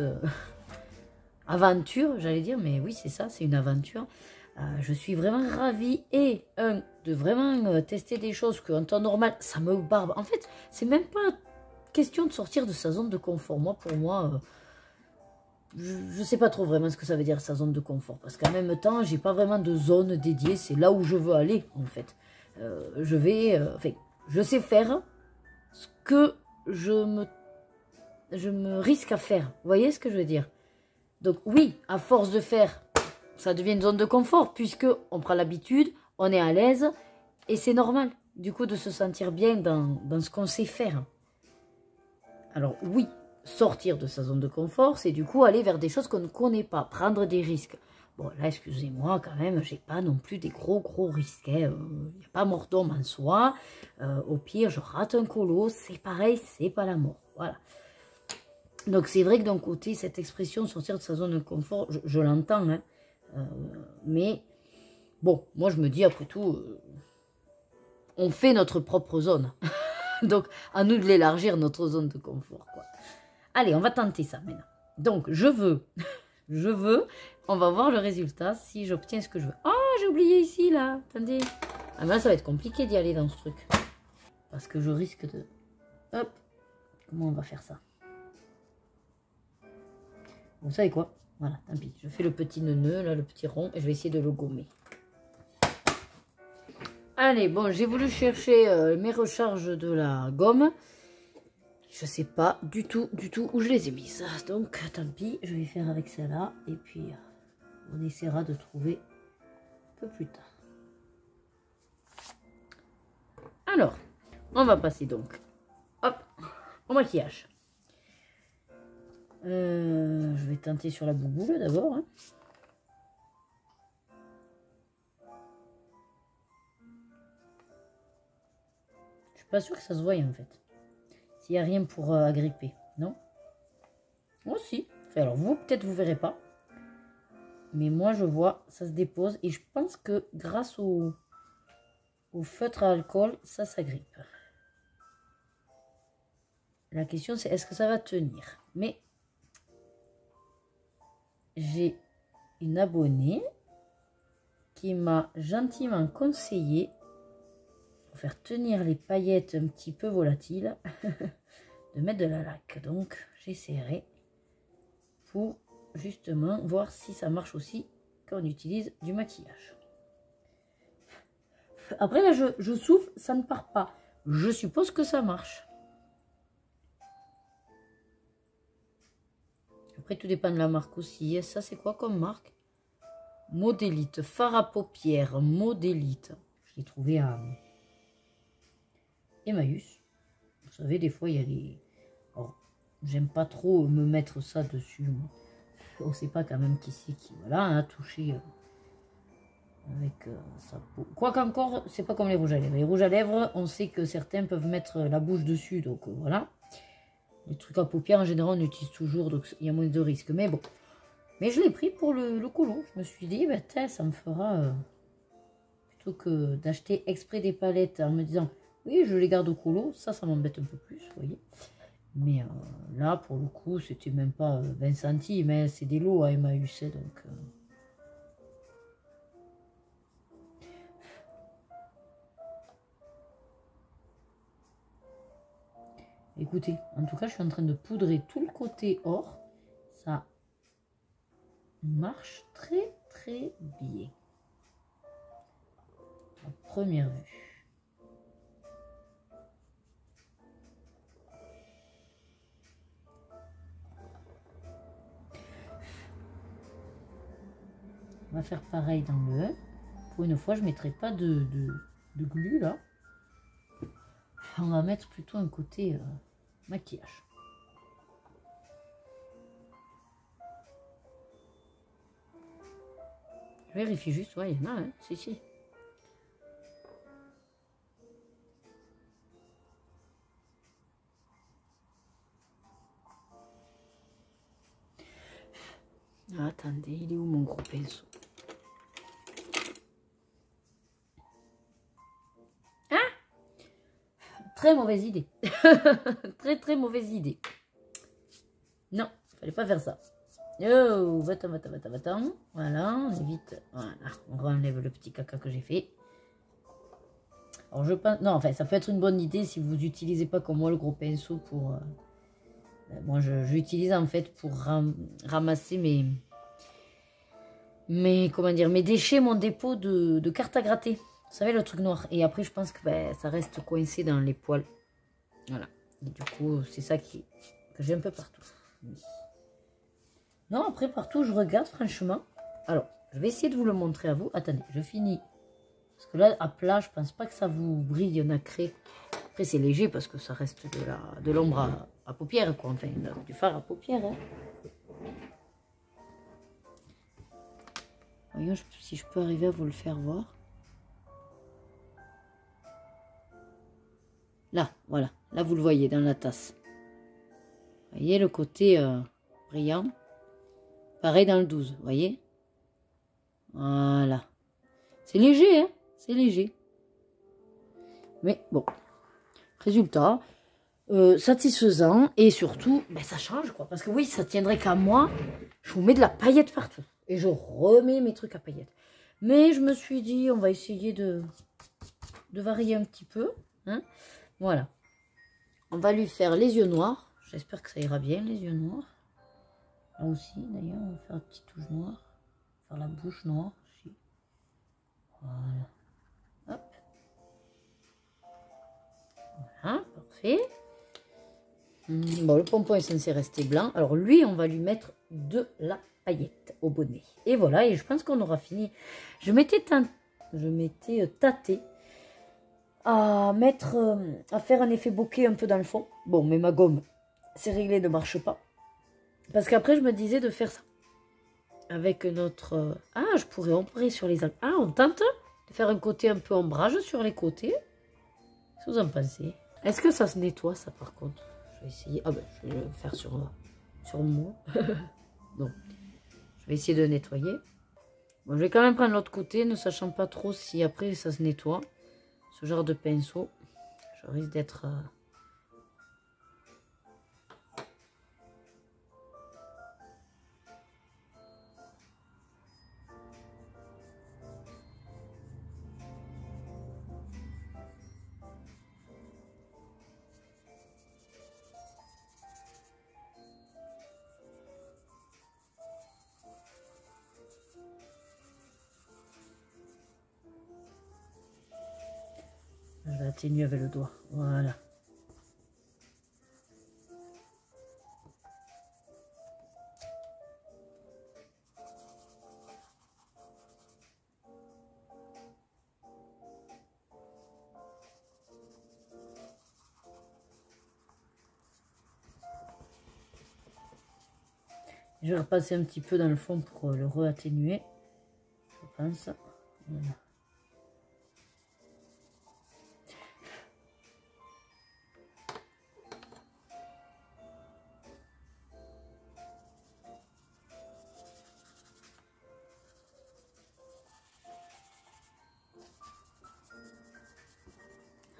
aventure, j'allais dire, mais oui, c'est ça, c'est une aventure. Je suis vraiment ravie de vraiment tester des choses qu'en temps normal, ça me barbe. En fait, c'est même pas question de sortir de sa zone de confort. Moi, pour moi, je sais pas trop vraiment ce que ça veut dire, sa zone de confort. Parce qu'en même temps, j'ai pas vraiment de zone dédiée. C'est là où je veux aller, en fait. Enfin, je sais faire ce que je me risque à faire. Vous voyez ce que je veux dire? Donc oui, à force de faire, ça devient une zone de confort, puisque on prend l'habitude, on est à l'aise, et c'est normal, du coup, de se sentir bien dans ce qu'on sait faire. Alors oui, sortir de sa zone de confort, c'est du coup aller vers des choses qu'on ne connaît pas, prendre des risques. Bon, là, excusez-moi, quand même, j'ai pas non plus des gros risques. Il n'y a pas mort d'homme en soi. Au pire, je rate un colo, c'est pareil, c'est pas la mort. Voilà. Donc, c'est vrai que d'un côté, cette expression, sortir de sa zone de confort, je l'entends, hein. Mais, bon, moi, je me dis, après tout, on fait notre propre zone. Donc, à nous de l'élargir, notre zone de confort, quoi. Allez, on va tenter ça maintenant. Donc, je veux, on va voir le résultat si j'obtiens ce que je veux. Oh, j'ai oublié ici, là, attendez. Ah, mais là, ça va être compliqué d'y aller dans ce truc. Parce que je risque de... Hop, comment on va faire ça? Vous savez quoi? Voilà, tant pis. Je fais le petit nœud, là, le petit rond, et je vais essayer de le gommer. Allez, bon, j'ai voulu chercher mes recharges de la gomme. Je sais pas du tout où je les ai mises. Donc, tant pis, je vais faire avec celle-là. Et puis, on essaiera de trouver un peu plus tard. Alors, on va passer donc, hop, au maquillage. Je vais tenter sur la bouboule d'abord. Hein. Je suis pas sûre que ça se voie en fait. S'il n'y a rien pour agripper, non? Moi aussi. Enfin, alors vous, peut-être vous verrez pas. Mais moi je vois, ça se dépose. Et je pense que grâce au feutre à alcool, ça s'agrippe. La question c'est est-ce que ça va tenir? Mais j'ai une abonnée qui m'a gentiment conseillé pour faire tenir les paillettes un petit peu volatiles de mettre de la laque. Donc j'essaierai pour justement voir si ça marche aussi quand on utilise du maquillage. Après là je souffle, ça ne part pas. Je suppose que ça marche. Après tout dépend de la marque aussi. Ça c'est quoi comme marque? Modélite, fard à paupières, Modélite. Je l'ai trouvé à Emmaüs. Vous savez, des fois il y a des... Alors, j'aime pas trop me mettre ça dessus. On sait pas quand même qui c'est qui. Voilà, a touché avec sa peau. Quoi qu'encore, c'est pas comme les rouges à lèvres. Les rouges à lèvres, on sait que certains peuvent mettre la bouche dessus. Donc voilà. Les trucs à paupières, en général, on utilise toujours. Donc il y a moins de risques. Mais bon. Mais je l'ai pris pour le colo. Je me suis dit, bah, ça me fera... plutôt que d'acheter exprès des palettes en me disant, oui, je les garde au colo. Ça m'embête un peu plus, vous voyez. Mais là, pour le coup, c'était même pas 20 centimes, mais c'est des lots à Emmaüs, donc... Écoutez, en tout cas, je suis en train de poudrer tout le côté or. Ça marche très bien. À première vue. On va faire pareil dans le 1. Pour une fois, je ne mettrai pas de glu là. On va mettre plutôt un côté maquillage. Je vérifie juste, ouais, il y en a, hein, si. Ah, attendez, il est où mon gros pinceau? Hein? Très mauvaise idée. Très mauvaise idée. Non, il fallait pas faire ça. Oh, va-t'en. Voilà, on évite. Voilà, on enlève le petit caca que j'ai fait. Alors je pense... Non, enfin, ça peut être une bonne idée si vous n'utilisez pas comme moi le gros pinceau pour... Moi, j'utilise en fait pour ramasser comment dire, mes déchets, mon dépôt de carte à gratter. Vous savez, le truc noir. Et après, je pense que ça reste coincé dans les poils. Voilà. Et du coup, c'est ça que j'ai un peu partout. Oui. Non, après, partout, je regarde, franchement. Alors, je vais essayer de vous le montrer à vous. Attendez, je finis. Parce que là, à plat, je pense pas que ça vous brille nacré. Après, c'est léger parce que ça reste de l'ombre à paupières, quoi. Enfin, du fard à paupières. Hein. Voyons si je peux arriver à vous le faire voir. Là, voilà. Là, vous le voyez dans la tasse. Vous voyez le côté brillant. Pareil dans le 12, vous voyez. Voilà. C'est léger, hein. C'est léger. Mais bon. Résultat, satisfaisant. Et surtout, ça change, quoi. Parce que oui, ça tiendrait qu'à moi. Je vous mets de la paillette partout. Et je remets mes trucs à paillettes. Mais je me suis dit, on va essayer de varier un petit peu. Hein. Voilà. On va lui faire les yeux noirs. J'espère que ça ira bien, les yeux noirs. Là aussi, d'ailleurs, on va faire une petite touche noire. Faire la bouche noire aussi. Voilà. Hop. Voilà, parfait. Bon, le pompon est censé rester blanc. Alors lui, on va lui mettre de la paillette au bonnet. Et voilà, et je pense qu'on aura fini. Je m'étais tâté à faire un effet bokeh un peu dans le fond. Bon, mais ma gomme, c'est réglé, ne marche pas. Parce qu'après, je me disais de faire ça. Avec notre... Ah, on pourrait sur les... Ah, on tente de faire un côté un peu ombrage sur les côtés. Qu'est-ce que vous en pensez? Est-ce que ça se nettoie, ça, par contre? Je vais essayer... Ah ben, je vais le faire sur moi. Donc, je vais essayer de nettoyer. Bon, je vais quand même prendre l'autre côté, ne sachant pas trop si après ça se nettoie. Ce genre de pinceau, je risque d'être... Je vais atténuer avec le doigt. Voilà. Je vais repasser un petit peu dans le fond pour le re-atténuer. Je pense. Voilà.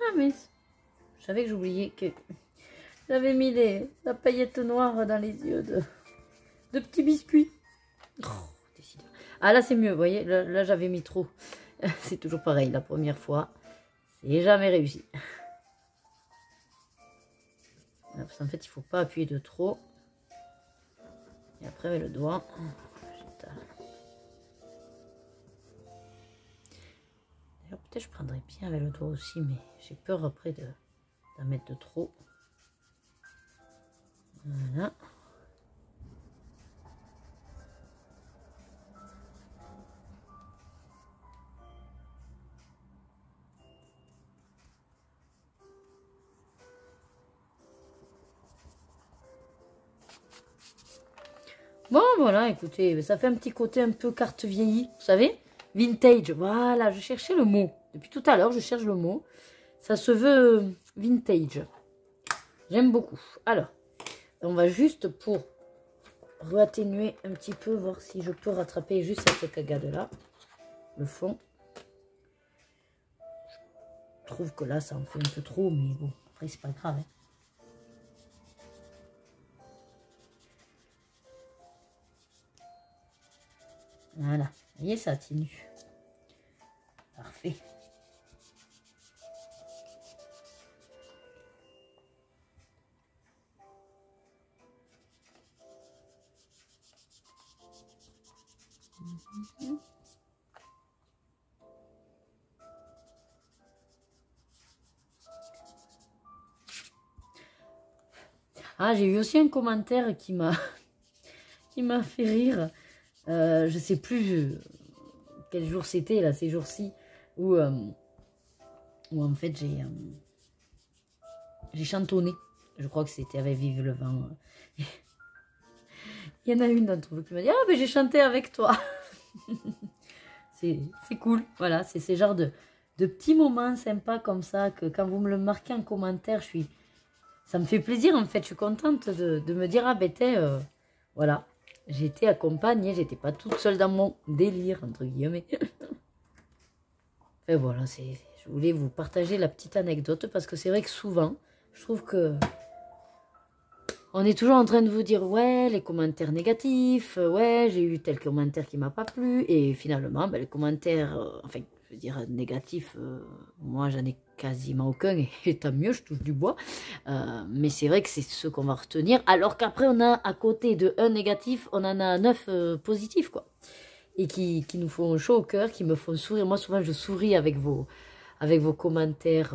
Ah mais je savais que j'oubliais que j'avais mis la paillette noire dans les yeux de petits biscuits. Oh, ah là c'est mieux, vous voyez, là j'avais mis trop. C'est toujours pareil, la première fois, c'est jamais réussi. Parce qu'en fait il faut pas appuyer de trop. Et après avec le doigt, d'ailleurs peut-être je prendrais bien avec le doigt aussi, mais j'ai peur après d'en mettre de trop. Voilà. Bon, voilà, écoutez, ça fait un petit côté un peu carte vieillie, vous savez. Vintage, voilà, je cherchais le mot. Depuis tout à l'heure, je cherche le mot. Ça se veut vintage. J'aime beaucoup. Alors, on va juste pour réatténuer un petit peu, voir si je peux rattraper juste cette cagade-là. Le fond. Je trouve que là, ça en fait un peu trop, mais bon, après, c'est pas grave. Hein. Voilà, vous voyez, ça atténue. Parfait. Ah, j'ai eu aussi un commentaire qui m'a fait rire. Je sais plus quel jour c'était, là, ces jours-ci, où en fait j'ai chantonné. Je crois que c'était avec Vive le vent. Il y en a une d'entre vous qui m'a dit « Ah, mais j'ai chanté avec toi !» C'est cool, voilà, c'est ce genre de petits moments sympas comme ça, que quand vous me le marquez en commentaire, ça me fait plaisir en fait, je suis contente de me dire « Ah ben voilà, j'ai été accompagnée, j'étais pas toute seule dans mon délire, entre guillemets. » Et voilà, je voulais vous partager la petite anecdote, parce que c'est vrai que souvent, je trouve que on est toujours en train de vous dire, ouais, les commentaires négatifs, ouais, j'ai eu tel commentaire qui m'a pas plu, et finalement, ben, les commentaires, enfin, je veux dire, négatifs, moi, j'en ai quasiment aucun, et tant mieux, je touche du bois, mais c'est vrai que c'est ce qu'on va retenir, alors qu'après, on a, à côté de un négatif, on en a 9 positifs, quoi, et qui nous font chaud au cœur, qui me font sourire. Moi, souvent, je souris avec vos commentaires,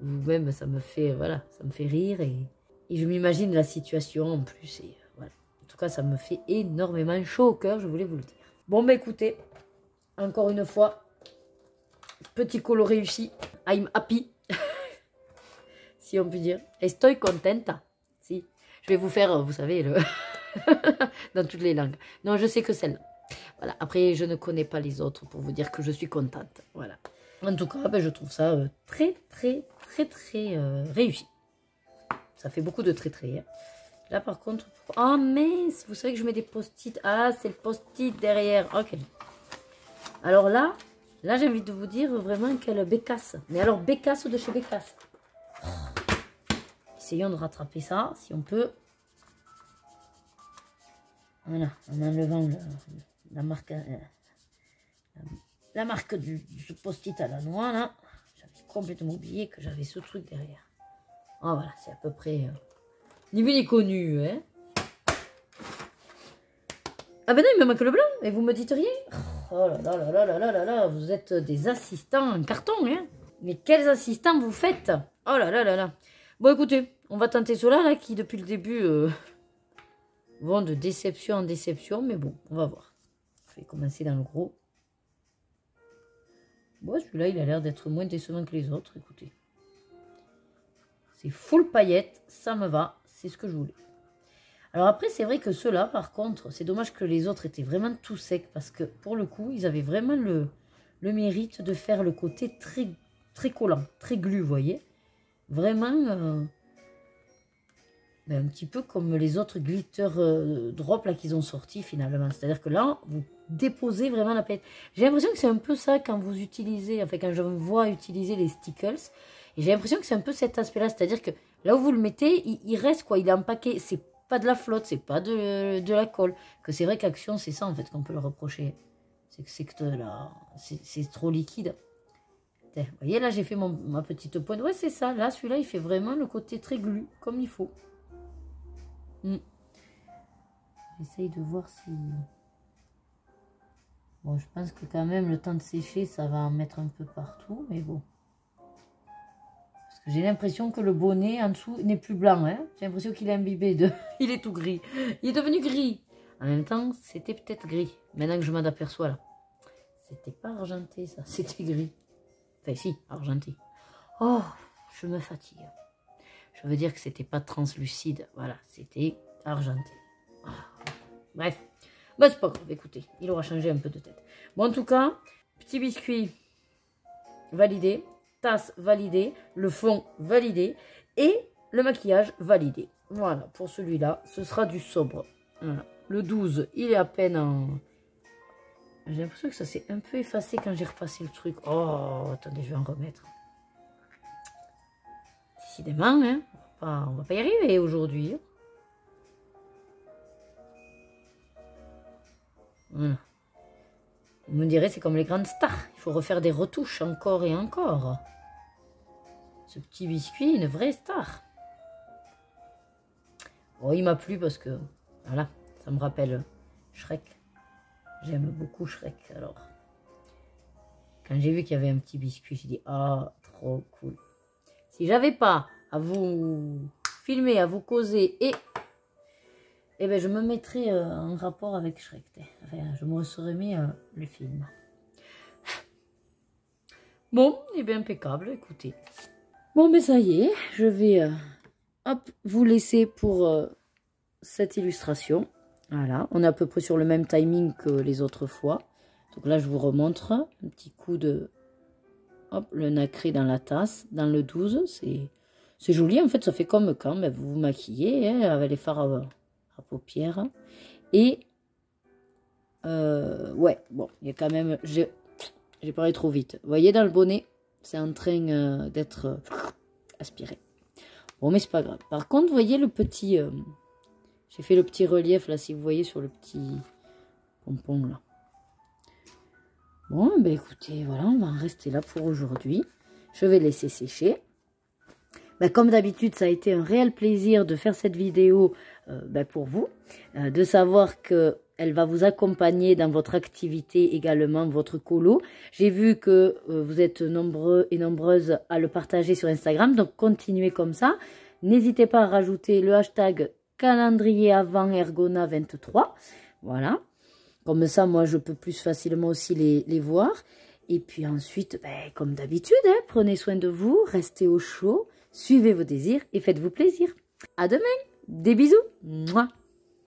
ou même, ça me fait, voilà, ça me fait rire, et je m'imagine la situation en plus. Et voilà. En tout cas, ça me fait énormément chaud au cœur, je voulais vous le dire. Bon, bah écoutez, encore une fois, petit colo réussi. I'm happy. Si on peut dire. Estoy contenta. Si. Je vais vous faire, vous savez, dans toutes les langues. Non, je sais que celle-là. Voilà. Après, je ne connais pas les autres pour vous dire que je suis contente. Voilà. En tout cas, ben, je trouve ça très réussi. Ça fait beaucoup de très. Hein. Là, par contre... Oh, mince! Vous savez que je mets des post-it. Ah, c'est le post-it derrière. Ok. Alors là, j'ai envie de vous dire vraiment quelle bécasse. Mais alors, bécasse de chez Bécasse. Essayons de rattraper ça, si on peut. Voilà, en enlevant la marque... la marque du post-it à la noix, là. J'avais complètement oublié que j'avais ce truc derrière. Ah, voilà, c'est à peu près... ni vu ni connu, hein. Ah ben non, il me manque le blanc, et vous me dites rien. Oh là là là là là là là, vous êtes des assistants en carton, hein. Mais quels assistants vous faites? Oh là là là là. Bon, écoutez, on va tenter ceux-là, là, qui depuis le début vont de déception en déception, mais bon, on va voir. Je vais commencer dans le gros. Bon, celui-là, il a l'air d'être moins décevant que les autres, écoutez. C'est full paillettes, ça me va, c'est ce que je voulais. Alors après, c'est vrai que ceux-là, par contre, c'est dommage que les autres étaient vraiment tout secs, parce que pour le coup, ils avaient vraiment le mérite de faire le côté très collant, très glu, vous voyez. Vraiment, ben, un petit peu comme les autres glitter drops là qu'ils ont sortis finalement. C'est-à-dire que là, vous déposez vraiment la paillette. J'ai l'impression que c'est un peu ça quand vous utilisez, enfin quand je me vois utiliser les stickers. Et j'ai l'impression que c'est un peu cet aspect-là. C'est-à-dire que là où vous le mettez, il reste quoi, il est empaqué. C'est pas de la flotte, c'est pas de la colle. Que c'est vrai qu'Action, c'est ça en fait qu'on peut le reprocher. C'est que c'est trop liquide. Vous voyez, là, j'ai fait ma petite pointe. Ouais, c'est ça. Là, celui-là, il fait vraiment le côté très glu, comme il faut. J'essaye de voir si... Bon, je pense que quand même, le temps de sécher, ça va en mettre un peu partout, mais bon. Parce que j'ai l'impression que le bonnet, en dessous, n'est plus blanc, hein. J'ai l'impression qu'il est imbibé de... Il est tout gris. Il est devenu gris. En même temps, c'était peut-être gris. Maintenant que je m'en aperçois, là. C'était pas argenté, ça. C'était gris. Enfin, si, argenté. Oh, je me fatigue. Je veux dire que c'était pas translucide. Voilà, c'était argenté. Oh. Bref. Bah, c'est pas grave, écoutez, il aura changé un peu de tête. Bon, en tout cas, petit biscuit validé, tasse validée, le fond validé et le maquillage validé. Voilà, pour celui-là, ce sera du sobre. Voilà. Le 12, il est à peine en... J'ai l'impression que ça s'est un peu effacé quand j'ai repassé le truc. Oh, attendez, je vais en remettre. Décidément, hein, on va pas y arriver aujourd'hui. Voilà. Vous me direz, c'est comme les grandes stars. Il faut refaire des retouches encore et encore. Ce petit biscuit, une vraie star. Oh, il m'a plu parce que, voilà, ça me rappelle Shrek. J'aime beaucoup Shrek, alors. Quand j'ai vu qu'il y avait un petit biscuit, j'ai dit, ah, trop cool. Si j'avais pas à vous filmer, à vous causer et ben je me mettrais en rapport avec Shrek. Enfin, je me serais mis le film. Bon, et bien impeccable, écoutez. Bon, mais ça y est, je vais hop, vous laisser pour cette illustration. Voilà, on est à peu près sur le même timing que les autres fois. Donc là, je vous remontre un petit coup de... Hop, le nacré dans la tasse, dans le 12. C'est joli, en fait, ça fait comme quand vous vous maquillez hein, avec les fards à paupières. Et, ouais, bon, il y a quand même... J'ai parlé trop vite. Vous voyez, dans le bonnet, c'est en train d'être aspiré. Bon, mais c'est pas grave. Par contre, vous voyez le petit... j'ai fait le petit relief, là, si vous voyez, sur le petit pompon, là. Bon, ben écoutez, voilà, on va en rester là pour aujourd'hui. Je vais laisser sécher. Ben, comme d'habitude, ça a été un réel plaisir de faire cette vidéo pour vous. De savoir qu'elle va vous accompagner dans votre activité également, votre colo. J'ai vu que vous êtes nombreux et nombreuses à le partager sur Instagram. Donc, continuez comme ça. N'hésitez pas à rajouter le hashtag calendrier avant Ergona 23. Voilà. Comme ça, moi, je peux plus facilement aussi les voir. Et puis ensuite, ben, comme d'habitude, hein, prenez soin de vous, restez au chaud, suivez vos désirs et faites-vous plaisir. À demain, des bisous. Mouah.